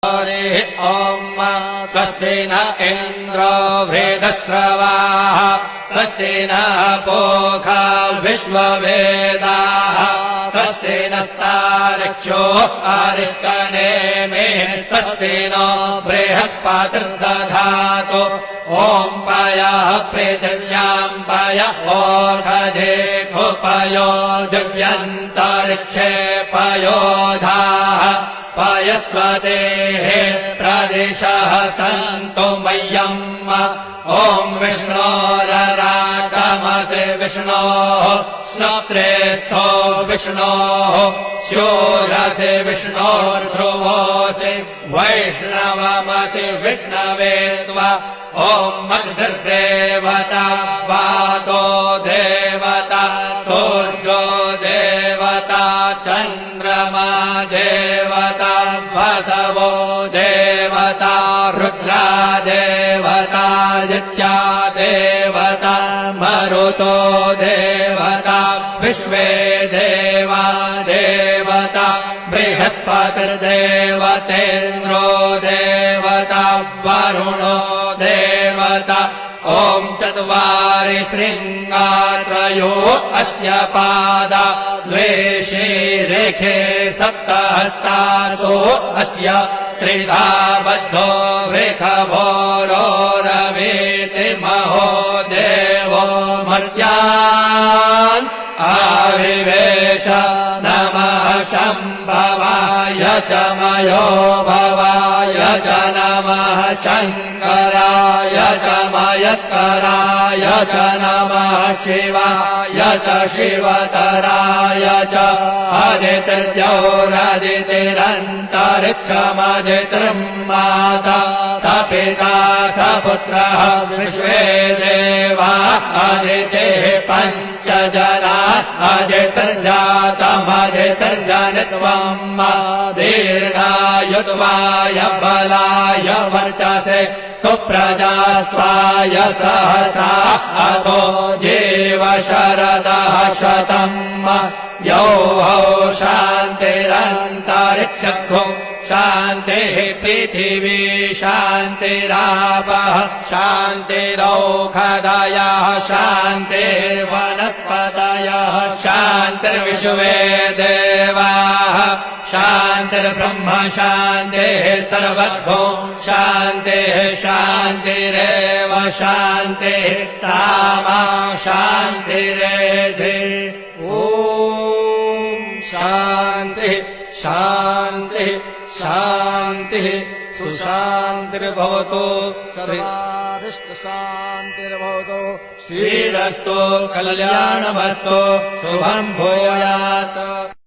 ॐ स्वस्ति न इन्द्रो वृद्धश्रवाः स्वस्ति नः पूषा विश्ववेदाः स्वस्ति नस्तार्क्ष्यो अरिष्टनेमिः स्वस्ति नो बृहस्पतिर्दधातु ॐ पयः पृथिव्यां पय ओषधेषु पयो दिव्यन्तरिक्षे पयोधाः पयस्वतेः प्रदिशः सन्तु मह्यम् ॐ विष्णोररागमसि विष्णोः श्रोत्रेस्थो विष्णोः शूरसि विष्णोर्ध्रुवोऽसि वैष्णवमसि विष्णवे त्वा ॐ अग्निर्देवता वातो देवता सूर्यो देवता चन्द्रमा देवता वसवो देवता रुद्रा देवता नित्या देवता मरुतो देवता विश्वे देवा देवता बृहस्पतिर्देवतेन्द्रो देवता वरुणो देवता ॐ चत्वारि शृङ्गात्रयो अस्य पादा द्वे शीरेखे सप्तहस्तासो अस्य त्रिधा बद्धो वृषभोरोरवीति महो देवो मर्त्यान् आविवेश नमः शम्भवाय च मयो भवाय च नमः शङ्कराय च मयस्कराय च नमः शिवाय च शिवतराय च अदितिर्द्यौरदितिरन्तरिक्षमदितिर् माता स पिता स पुत्रः विश्वे देवा अदितिः पञ्च जना अदितिर्जातमदितिर्जनित्वम् दीर्घायुत्वाय बलाय वर्चसे सुप्रजास्वाय सहसा अतो जीव शरदः शतम् यौः शान्तिरन्तरिक्षो शान्तिः पृथिवी शान्तिरापः शान्तिरौषधयः शान्तिर्वनस्पतयः शान्तिर्विश्वे देवाः शान्तिर्ब्रह्म शान्तिः सर्वतो शान्तिः शान्तिरेव शान्तिः सामा शान्तिरेधि ॐ शान्तिः शान्तिः शान्तिः सुशान्तिर्भवतु सर्वारिष्टशान्तिर्भवतु श्रीरस्तु कल्याणमस्तु शुभं भूयात्।